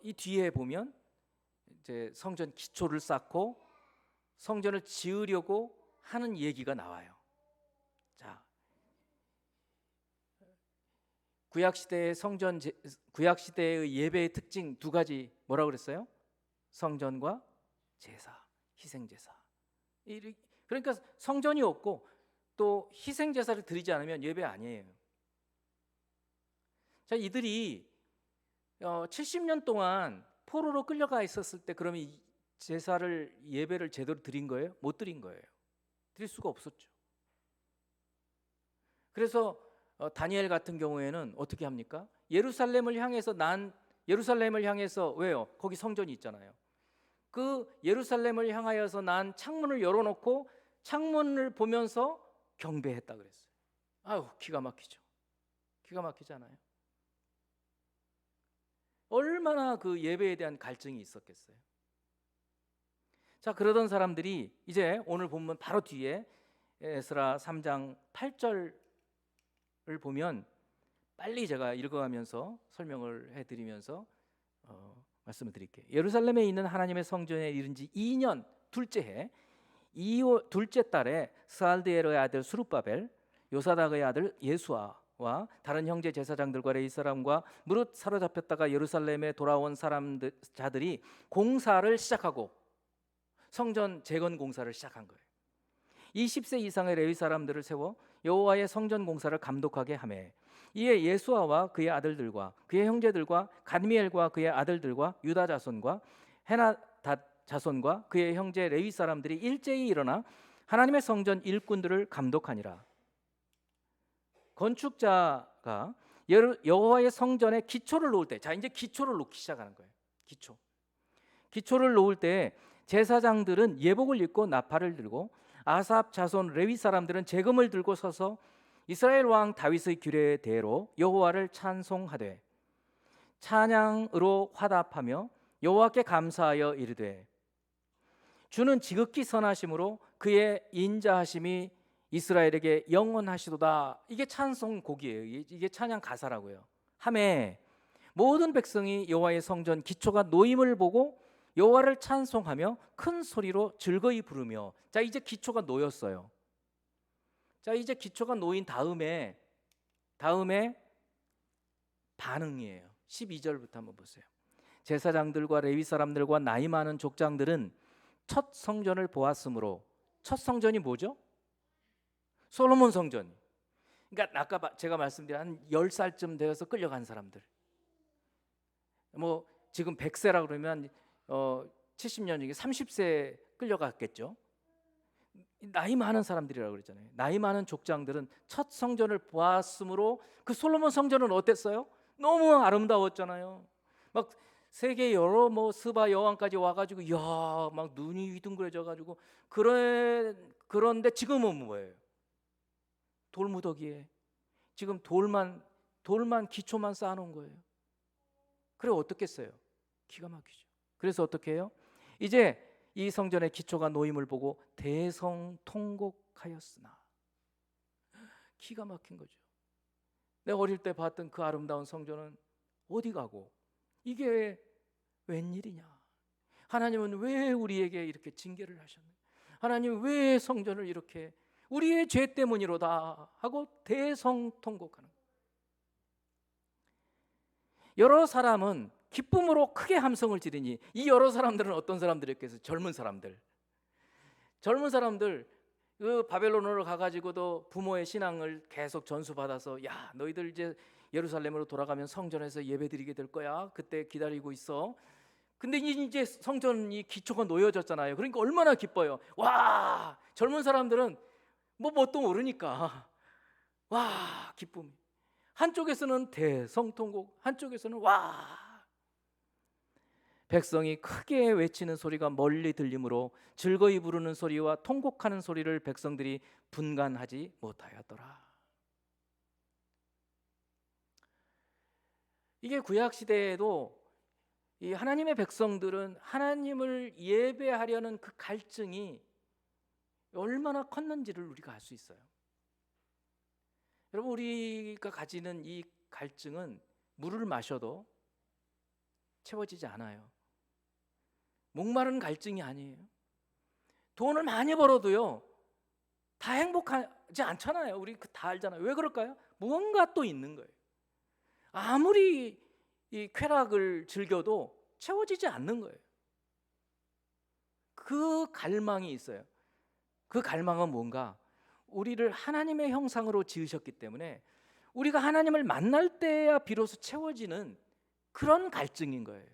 이 뒤에 보면 이제 성전 기초를 쌓고 성전을 지으려고 하는 얘기가 나와요. 자, 구약 시대의 예배의 특징 두 가지 뭐라고 그랬어요? 성전과 제사, 희생 제사. 그러니까 성전이 없고 또 희생 제사를 드리지 않으면 예배 아니에요. 자, 이들이 70년 동안 포로로 끌려가 있었을 때 그러면 이 예배를 제대로 드린 거예요? 못 드린 거예요. 드릴 수가 없었죠. 그래서 다니엘 같은 경우에는 어떻게 합니까? 예루살렘을 향해서 왜요? 거기 성전이 있잖아요. 그 예루살렘을 향하여서 난 창문을 열어놓고 창문을 보면서 경배했다 그랬어요. 아유, 기가 막히죠. 기가 막히잖아요. 얼마나 그 예배에 대한 갈증이 있었겠어요. 자, 그러던 사람들이 이제 오늘 본문 바로 뒤에 에스라 3장 8절을 보면 빨리 제가 읽어가면서 설명을 해드리면서 말씀을 드릴게요. 예루살렘에 있는 하나님의 성전에 이른 지 2년 둘째 해 둘째 달에 스알디엘의 아들 수룹바벨, 요사닥의 아들 예수아와 다른 형제 제사장들과 레위 사람과 무릇 사로잡혔다가 예루살렘에 돌아온 자들이 공사를 시작하고 성전 재건 공사를 시작한 거예요. 20세 이상의 레위 사람들을 세워 여호와의 성전 공사를 감독하게 하매 이에 예수아와 그의 아들들과 그의 형제들과 가드미엘과 그의 아들들과 유다 자손과 헤나닷 자손과 그의 형제 레위 사람들이 일제히 일어나 하나님의 성전 일꾼들을 감독하니라. 건축자가 여호와의 성전에 기초를 놓을 때, 자 이제 기초를 놓기 시작하는 거예요. 기초를 놓을 때 제사장들은 예복을 입고 나팔을 들고 아삽 자손 레위 사람들은 재금을 들고 서서 이스라엘 왕 다윗의 규례대로 여호와를 찬송하되 찬양으로 화답하며 여호와께 감사하여 이르되 주는 지극히 선하심으로 그의 인자하심이 이스라엘에게 영원하시도다. 이게 찬송곡이에요. 이게 찬양 가사라고요. 하매 모든 백성이 여호와의 성전 기초가 놓임을 보고 여호와를 찬송하며 큰 소리로 즐거이 부르며. 자, 이제 기초가 놓였어요. 자, 이제 기초가 놓인 다음에 반응이에요. 12절부터 한번 보세요. 제사장들과 레위 사람들과 나이 많은 족장들은 첫 성전을 보았으므로, 첫 성전이 뭐죠? 솔로몬 성전. 그러니까 아까 제가 말씀드린 한 10살쯤 되어서 끌려간 사람들, 뭐 지금 100세라 그러면 70년 중에 30세 끌려갔겠죠. 나이 많은 사람들이라고 그랬잖아요. 나이 많은 족장들은 첫 성전을 보았으므로, 그 솔로몬 성전은 어땠어요? 너무 아름다웠잖아요. 막 세계 여러 뭐 스바 여왕까지 와가지고 이야 막 눈이 휘둥그레져가지고, 그런데 지금은 뭐예요? 돌무더기에 지금 돌만 기초만 쌓아놓은 거예요. 그래 어떻겠어요? 기가 막히죠. 그래서 어떻게 해요? 이제 이 성전의 기초가 놓임을 보고 대성통곡하였으나, 기가 막힌 거죠. 내가 어릴 때 봤던 그 아름다운 성전은 어디 가고, 이게 웬일이냐? 하나님은 왜 우리에게 이렇게 징계를 하셨냐? 하나님 왜 성전을 이렇게, 우리의 죄 때문이로다 하고 대성통곡하는 거예요. 여러 사람은 기쁨으로 크게 함성을 지르니, 이 여러 사람들은 어떤 사람들이었겠어요? 젊은 사람들 그 바벨론으로 가가지고도 부모의 신앙을 계속 전수받아서, 야 너희들 이제 예루살렘으로 돌아가면 성전에서 예배드리게 될 거야, 그때 기다리고 있어. 근데 이제 성전이 기초가 놓여졌잖아요. 그러니까 얼마나 기뻐요. 와, 젊은 사람들은 뭣도 모르니까 와 기쁨. 한쪽에서는 대성통곡, 한쪽에서는 와. 백성이 크게 외치는 소리가 멀리 들리므로 즐거이 부르는 소리와 통곡하는 소리를 백성들이 분간하지 못하였더라. 이게 구약 시대에도 이 하나님의 백성들은 하나님을 예배하려는 그 갈증이 얼마나 컸는지를 우리가 알 수 있어요. 여러분, 우리가 가지는 이 갈증은 물을 마셔도 채워지지 않아요. 목마른 갈증이 아니에요. 돈을 많이 벌어도요 다 행복하지 않잖아요. 우리 다 알잖아요. 왜 그럴까요? 무언가 또 있는 거예요. 아무리 이 쾌락을 즐겨도 채워지지 않는 거예요. 그 갈망이 있어요. 그 갈망은 뭔가, 우리를 하나님의 형상으로 지으셨기 때문에 우리가 하나님을 만날 때야 비로소 채워지는 그런 갈증인 거예요.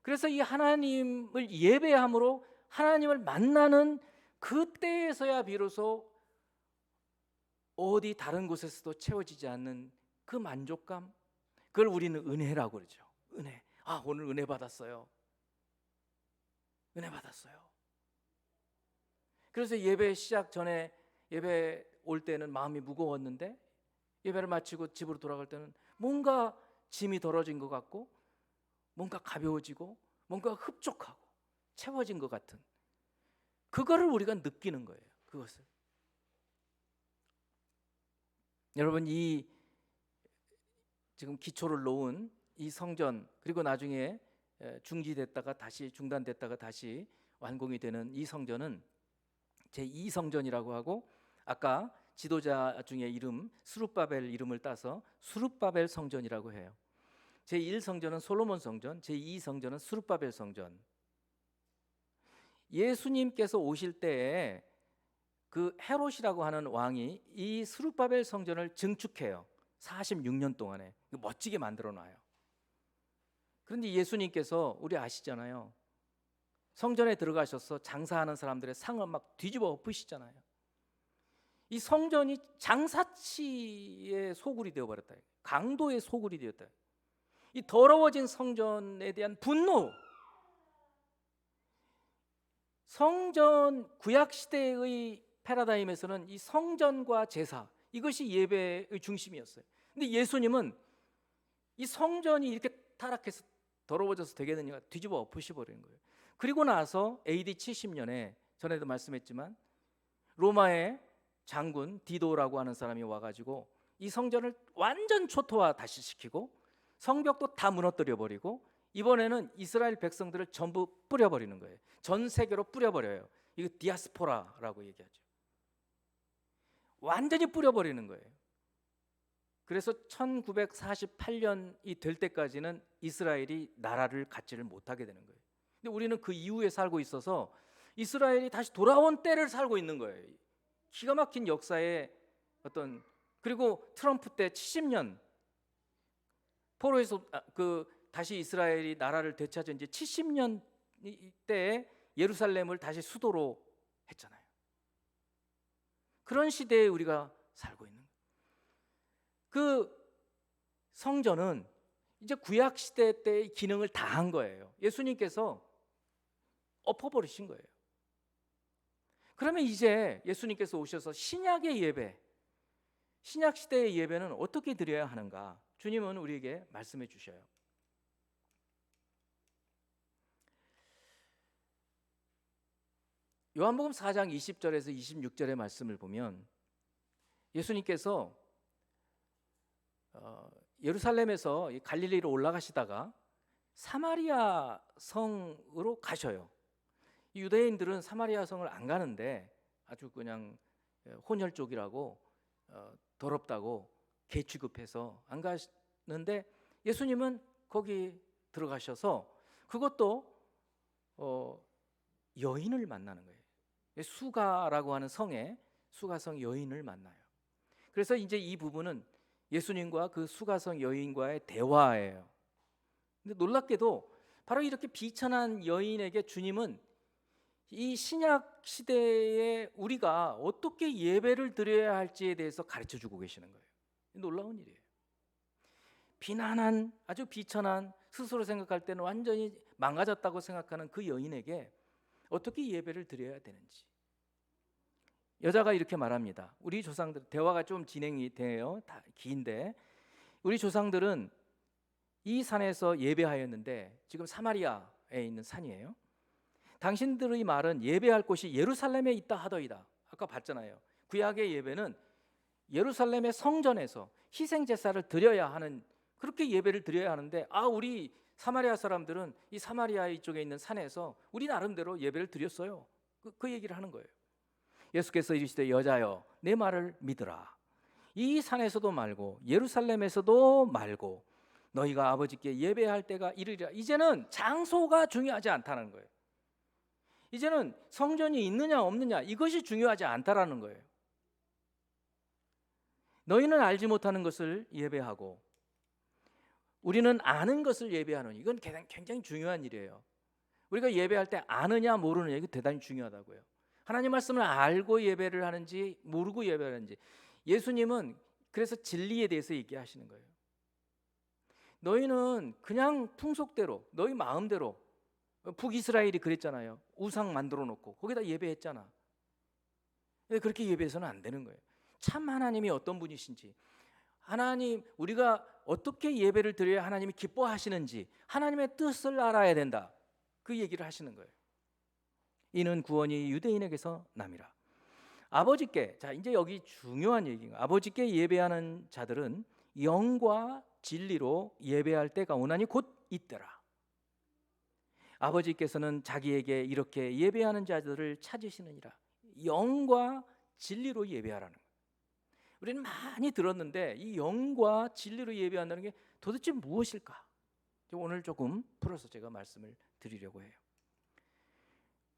그래서 이 하나님을 예배함으로 하나님을 만나는 그때에서야 비로소 어디 다른 곳에서도 채워지지 않는 그 만족감, 그걸 우리는 은혜라고 그러죠. 은혜. 아, 오늘 은혜 받았어요. 은혜 받았어요. 그래서 예배 시작 전에, 예배 올 때는 마음이 무거웠는데 예배를 마치고 집으로 돌아갈 때는 뭔가 짐이 덜어진 것 같고, 뭔가 가벼워지고, 뭔가 흡족하고 채워진 것 같은, 그거를 우리가 느끼는 거예요. 그것을. 여러분, 이 지금 기초를 놓은 이 성전, 그리고 나중에 중지됐다가 다시 중단됐다가 다시 완공이 되는 이 성전은 제2성전이라고 하고, 아까 지도자 중에 이름 스룹바벨 이름을 따서 스룹바벨 성전이라고 해요. 제1성전은 솔로몬 성전, 제2성전은 스룹바벨 성전. 예수님께서 오실 때에 그 헤롯이라고 하는 왕이 이 스룹바벨 성전을 증축해요. 46년 동안에 멋지게 만들어 놔요. 그런데 예수님께서, 우리 아시잖아요, 성전에 들어가셔서 장사하는 사람들의 상을 막 뒤집어 엎으시잖아요. 이 성전이 장사치의 소굴이 되어버렸다. 강도의 소굴이 되었다. 이 더러워진 성전에 대한 분노. 성전, 구약 시대의 패러다임에서는 이 성전과 제사, 이것이 예배의 중심이었어요. 근데 예수님은 이 성전이 이렇게 타락해서 더러워져서 되겠느냐, 뒤집어 엎으셔버리는 거예요. 그리고 나서 AD 70년에 전에도 말씀했지만 로마의 장군 디도라고 하는 사람이 와가지고 이 성전을 완전 초토화 다시 시키고 성벽도 다 무너뜨려 버리고, 이번에는 이스라엘 백성들을 전부 뿌려버리는 거예요. 전 세계로 뿌려버려요. 이거 디아스포라라고 얘기하죠. 완전히 뿌려버리는 거예요. 그래서 1948년이 될 때까지는 이스라엘이 나라를 갖지를 못하게 되는 거예요. 근데 우리는 그 이후에 살고 있어서 이스라엘이 다시 돌아온 때를 살고 있는 거예요. 기가 막힌 역사의 어떤, 그리고 트럼프 때 70년 포로에서 다시 이스라엘이 나라를 되찾은 이제 70년 때에 예루살렘을 다시 수도로 했잖아요. 그런 시대에 우리가 살고 있는 거예요. 그 성전은 이제 구약 시대 때의 기능을 다 한 거예요. 예수님께서 엎어버리신 거예요. 그러면 이제 예수님께서 오셔서 신약의 예배, 신약 시대의 예배는 어떻게 드려야 하는가? 주님은 우리에게 말씀해 주셔요. 요한복음 4장 20절에서 26절의 말씀을 보면 예수님께서 예루살렘에서 갈릴리로 올라가시다가 사마리아 성으로 가셔요. 유대인들은 사마리아 성을 안 가는데 아주 그냥 혼혈족이라고 더럽다고 개 취급해서 안 가는데 예수님은 거기 들어가셔서 그것도 여인을 만나는 거예요. 수가라고 하는 성에 수가성 여인을 만나요. 그래서 이제 이 부분은 예수님과 그 수가성 여인과의 대화예요. 근데 놀랍게도 바로 이렇게 비천한 여인에게 주님은 이 신약 시대에 우리가 어떻게 예배를 드려야 할지에 대해서 가르쳐 주고 계시는 거예요. 놀라운 일이에요. 비난한, 아주 비천한, 스스로 생각할 때는 완전히 망가졌다고 생각하는 그 여인에게 어떻게 예배를 드려야 되는지. 여자가 이렇게 말합니다. 우리 조상들, 대화가 좀 진행이 돼요. 다 긴데 우리 조상들은 이 산에서 예배하였는데 지금 사마리아에 있는 산이에요. 당신들의 말은 예배할 곳이 예루살렘에 있다 하더이다. 아까 봤잖아요. 구약의 예배는 예루살렘의 성전에서 희생 제사를 드려야 하는, 그렇게 예배를 드려야 하는데 우리 사마리아 사람들은 이 사마리아 이쪽에 있는 산에서 우리 나름대로 예배를 드렸어요. 그 얘기를 하는 거예요. 예수께서 이르시되 여자여 내 말을 믿으라. 이 산에서도 말고 예루살렘에서도 말고 너희가 아버지께 예배할 때가 이르리라. 이제는 장소가 중요하지 않다는 거예요. 이제는 성전이 있느냐 없느냐 이것이 중요하지 않다라는 거예요. 너희는 알지 못하는 것을 예배하고 우리는 아는 것을 예배하는, 이건 굉장히 중요한 일이에요. 우리가 예배할 때 아느냐 모르느냐 이거 대단히 중요하다고요. 하나님 말씀을 알고 예배를 하는지 모르고 예배를 하는지. 예수님은 그래서 진리에 대해서 얘기하시는 거예요. 너희는 그냥 풍속대로 너희 마음대로, 북이스라엘이 그랬잖아요. 우상 만들어 놓고 거기다 예배했잖아. 근데 그렇게 예배해서는 안 되는 거예요. 참 하나님이 어떤 분이신지, 하나님 우리가 어떻게 예배를 드려야 하나님이 기뻐하시는지 하나님의 뜻을 알아야 된다. 그 얘기를 하시는 거예요. 이는 구원이 유대인에게서 남이라. 아버지께, 자 이제 여기 중요한 얘기가, 아버지께 예배하는 자들은 영과 진리로 예배할 때가 오나니 곧 있더라. 아버지께서는 자기에게 이렇게 예배하는 자들을 찾으시느니라. 영과 진리로 예배하라는 거예요. 우리는 많이 들었는데 이 영과 진리로 예배한다는 게 도대체 무엇일까? 오늘 조금 풀어서 제가 말씀을 드리려고 해요.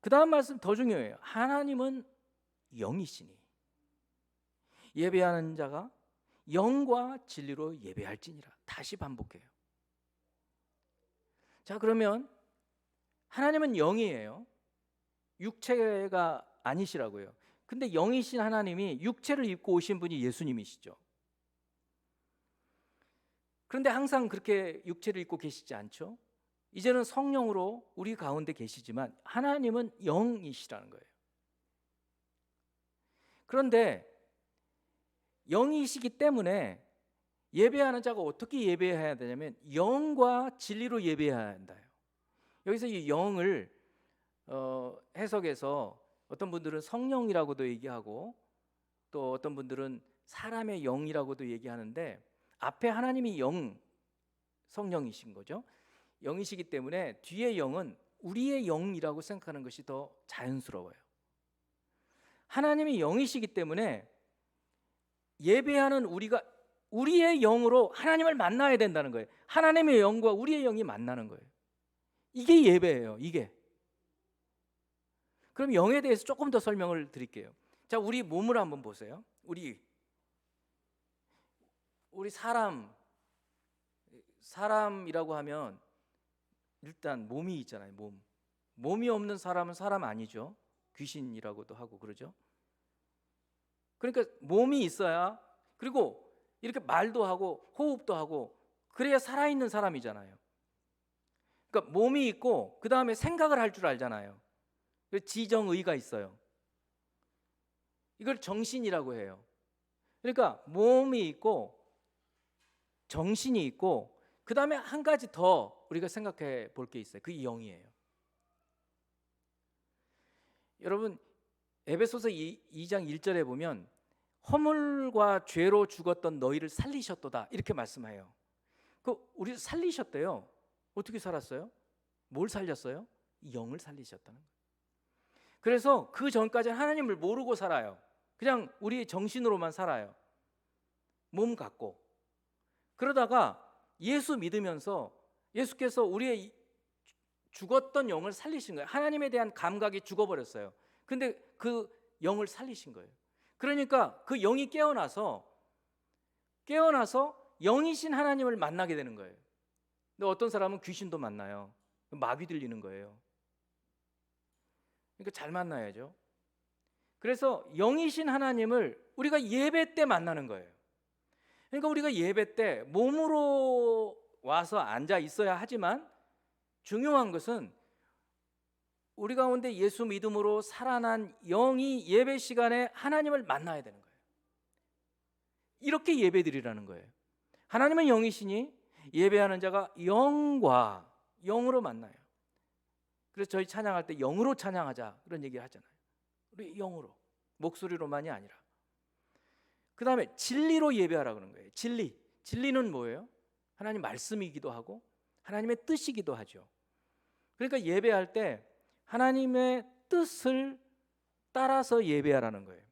그 다음 말씀 더 중요해요. 하나님은 영이시니 예배하는 자가 영과 진리로 예배할지니라. 다시 반복해요. 자, 그러면 하나님은 영이에요. 육체가 아니시라고요. 근데 영이신 하나님이 육체를 입고 오신 분이 예수님이시죠. 그런데 항상 그렇게 육체를 입고 계시지 않죠. 이제는 성령으로 우리 가운데 계시지만 하나님은 영이시라는 거예요. 그런데 영이시기 때문에 예배하는 자가 어떻게 예배해야 되냐면 영과 진리로 예배해야 한다. 여기서 이 영을 해석해서 어떤 분들은 성령이라고도 얘기하고 또 어떤 분들은 사람의 영이라고도 얘기하는데, 앞에 하나님이 영, 성령이신 거죠. 영이시기 때문에 뒤에 영은 우리의 영이라고 생각하는 것이 더 자연스러워요. 하나님이 영이시기 때문에 예배하는 우리가 우리의 영으로 하나님을 만나야 된다는 거예요. 하나님의 영과 우리의 영이 만나는 거예요. 이게 예배예요. 이게. 그럼 영에 대해서 조금 더 설명을 드릴게요. 자, 우리 몸을 한번 보세요. 우리 사람이라고 하면 일단 몸이 있잖아요. 몸이 없는 사람은 사람 아니죠. 귀신이라고도 하고 그러죠. 그러니까 몸이 있어야, 그리고 이렇게 말도 하고 호흡도 하고 그래야 살아있는 사람이잖아요. 그러니까 몸이 있고 그 다음에 생각을 할 줄 알잖아요. 지정의가 있어요. 이걸 정신이라고 해요. 그러니까 몸이 있고 정신이 있고 그 다음에 한 가지 더 우리가 생각해 볼 게 있어요. 그게 영이에요. 여러분, 에베소서 2장 1절에 보면 허물과 죄로 죽었던 너희를 살리셨도다 이렇게 말씀해요. 우리 살리셨대요. 어떻게 살았어요? 뭘 살렸어요? 영을 살리셨다는 거예요. 그래서 그 전까지는 하나님을 모르고 살아요. 그냥 우리의 정신으로만 살아요. 몸 갖고. 그러다가 예수 믿으면서 예수께서 우리의 죽었던 영을 살리신 거예요. 하나님에 대한 감각이 죽어버렸어요. 근데 그 영을 살리신 거예요. 그러니까 그 영이 깨어나서 영이신 하나님을 만나게 되는 거예요. 근데 어떤 사람은 귀신도 만나요. 마귀 들리는 거예요. 그러니까 잘 만나야죠. 그래서 영이신 하나님을 우리가 예배 때 만나는 거예요. 그러니까 우리가 예배 때 몸으로 와서 앉아 있어야 하지만 중요한 것은 우리 가운데 예수 믿음으로 살아난 영이 예배 시간에 하나님을 만나야 되는 거예요. 이렇게 예배드리라는 거예요. 하나님은 영이시니 예배하는 자가 영과 영으로 만나요. 그래서 저희 찬양할 때 영으로 찬양하자 그런 얘기 하잖아요. 우리 영으로, 목소리로만이 아니라. 그 다음에 진리로 예배하라 그런 거예요. 진리는 뭐예요? 하나님 말씀이기도 하고 하나님의 뜻이기도 하죠. 그러니까 예배할 때 하나님의 뜻을 따라서 예배하라는 거예요.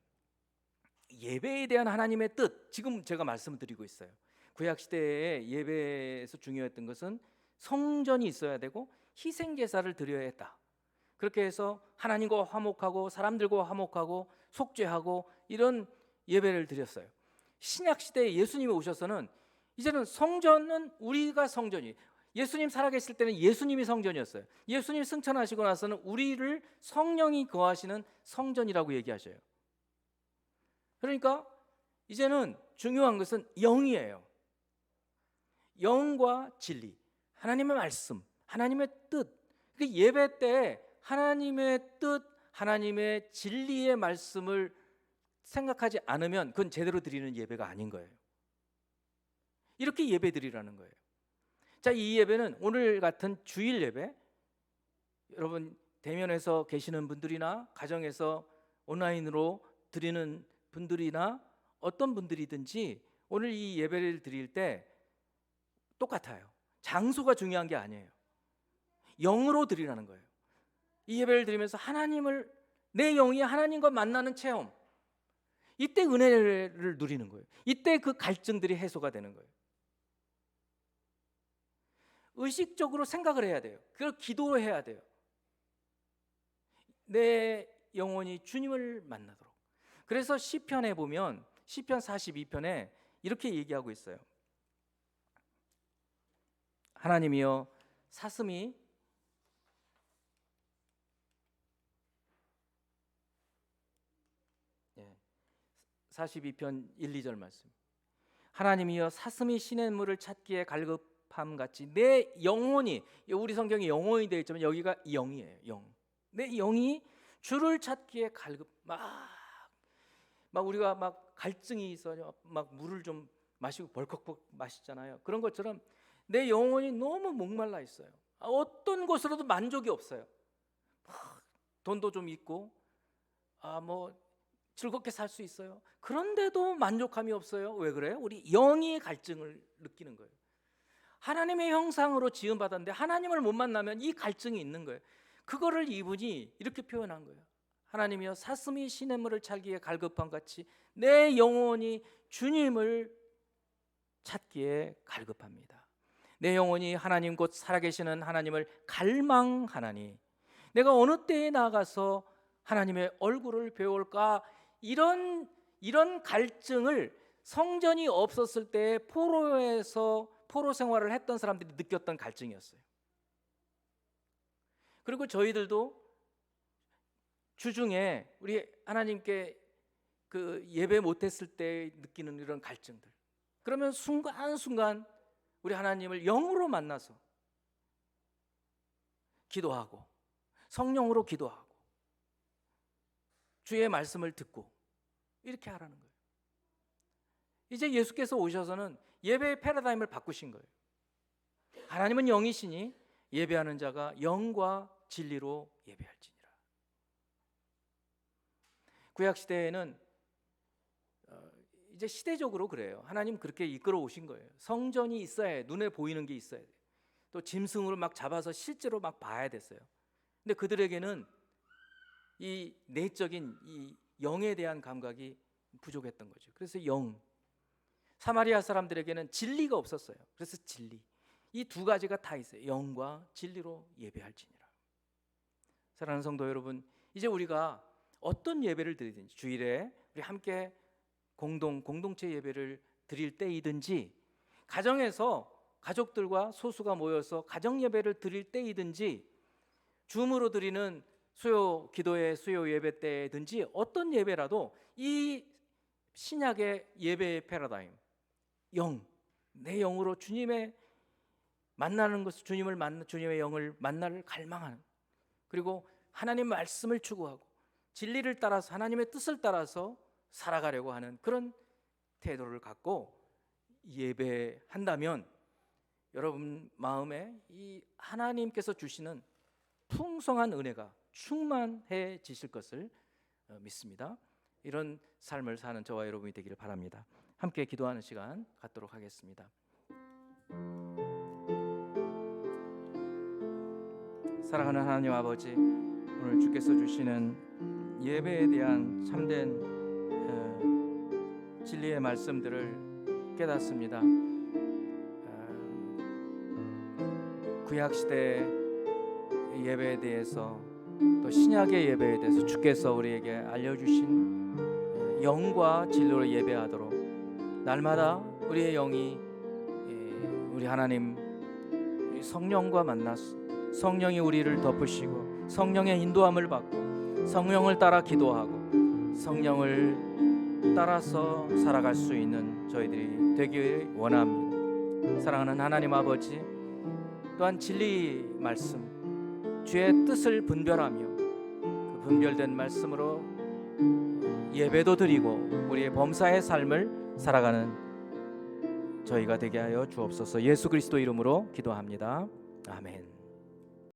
예배에 대한 하나님의 뜻, 지금 제가 말씀드리고 있어요. 구약시대에 예배에서 중요했던 것은 성전이 있어야 되고 희생제사를 드려야 했다. 그렇게 해서 하나님과 화목하고 사람들과 화목하고 속죄하고 이런 예배를 드렸어요. 신약시대에 예수님이 오셔서는 이제는 성전은 우리가 성전이, 예수님 살아계실 때는 예수님이 성전이었어요. 예수님 승천하시고 나서는 우리를 성령이 거하시는 성전이라고 얘기하셔요. 그러니까 이제는 중요한 것은 영이에요. 영과 진리, 하나님의 말씀, 하나님의 뜻. 예배 때 하나님의 뜻, 하나님의 진리의 말씀을 생각하지 않으면 그건 제대로 드리는 예배가 아닌 거예요. 이렇게 예배 드리라는 거예요. 자, 이 예배는 오늘 같은 주일 예배, 여러분 대면에서 계시는 분들이나 가정에서 온라인으로 드리는 분들이나 어떤 분들이든지 오늘 이 예배를 드릴 때 똑같아요. 장소가 중요한 게 아니에요. 영으로 드리라는 거예요. 이 예배를 드리면서 하나님을, 내 영이 하나님과 만나는 체험, 이때 은혜를 누리는 거예요. 이때 그 갈증들이 해소가 되는 거예요. 의식적으로 생각을 해야 돼요. 그걸 기도로 해야 돼요. 내 영혼이 주님을 만나도록. 그래서 시편에 보면 시편 42편에 이렇게 얘기하고 있어요. 하나님이여 사슴이 42편 1, 2절 말씀. 하나님이여 사슴이 시냇물을 찾기에 갈급함 같이 내 영혼이, 우리 성경에 영혼이 되어 있지만 여기가 영이에요. 영. 내 영이 주를 찾기에 갈급, 막 우리가 막 갈증이 있어요. 막 물을 좀 마시고 벌컥벌컥 마시잖아요. 그런 것처럼 내 영혼이 너무 목말라 있어요. 어떤 것으로도 만족이 없어요. 돈도 좀 있고 뭐 즐겁게 살 수 있어요. 그런데도 만족함이 없어요. 왜 그래요? 우리 영의 갈증을 느끼는 거예요. 하나님의 형상으로 지음받았는데 하나님을 못 만나면 이 갈증이 있는 거예요. 그거를 이분이 이렇게 표현한 거예요. 하나님이여 사슴이 시냇물을 찾기에 갈급함 같이 내 영혼이 주님을 찾기에 갈급합니다. 내 영혼이 하나님 곧 살아계시는 하나님을 갈망하나니 내가 어느 때에 나가서 하나님의 얼굴을 배울까? 이런 갈증을 성전이 없었을 때 포로에서 포로 생활을 했던 사람들이 느꼈던 갈증이었어요. 그리고 저희들도 주중에 우리 하나님께 그 예배 못했을 때 느끼는 이런 갈증들, 그러면 순간순간 우리 하나님을 영으로 만나서 기도하고 성령으로 기도하고 주의 말씀을 듣고 이렇게 하라는 거예요. 이제 예수께서 오셔서는 예배의 패러다임을 바꾸신 거예요. 하나님은 영이시니 예배하는 자가 영과 진리로 예배할지니라. 구약 시대에는 이제 시대적으로 그래요. 하나님 그렇게 이끌어 오신 거예요. 성전이 있어야 해. 눈에 보이는 게 있어야 돼. 또 짐승으로 막 잡아서 실제로 막 봐야 됐어요. 근데 그들에게는 이 내적인 이 영에 대한 감각이 부족했던 거죠. 그래서 영, 사마리아 사람들에게는 진리가 없었어요. 그래서 진리, 이 두 가지가 다 있어요. 영과 진리로 예배할지니라. 사랑하는 성도 여러분, 이제 우리가 어떤 예배를 드리든지 주일에 우리 함께 공동체 예배를 드릴 때이든지, 가정에서 가족들과 소수가 모여서 가정 예배를 드릴 때이든지, 줌으로 드리는 수요 기도회 수요 예배 때든지 어떤 예배라도 이 신약의 예배의 패러다임, 영, 내 영으로 주님의 만나는 것을, 주님의 영을 만나를 갈망하는, 그리고 하나님 말씀을 추구하고 진리를 따라서 하나님의 뜻을 따라서 살아가려고 하는 그런 태도를 갖고 예배한다면 여러분 마음에 이 하나님께서 주시는 풍성한 은혜가 충만해지실 것을 믿습니다. 이런 삶을 사는 저와 여러분이 되기를 바랍니다. 함께 기도하는 시간 갖도록 하겠습니다. 사랑하는 하나님 아버지, 오늘 주께서 주시는 예배에 대한 참된 진리의 말씀들을 깨닫습니다. 구약시대 예배에 대해서 또 신약의 예배에 대해서 주께서 우리에게 알려주신 영과 진리로 예배하도록 날마다 우리의 영이 우리 하나님 성령과 만나서 성령이 우리를 덮으시고 성령의 인도함을 받고 성령을 따라 기도하고 성령을 따라서 살아갈 수 있는 저희들이 되기 원합니다. 사랑하는 하나님 아버지, 또한 진리 말씀, 주의 뜻을 분별하며 그 분별된 말씀으로 예배도 드리고 우리의 범사의 삶을 살아가는 저희가 되게 하여 주옵소서. 예수 그리스도 이름으로 기도합니다. 아멘.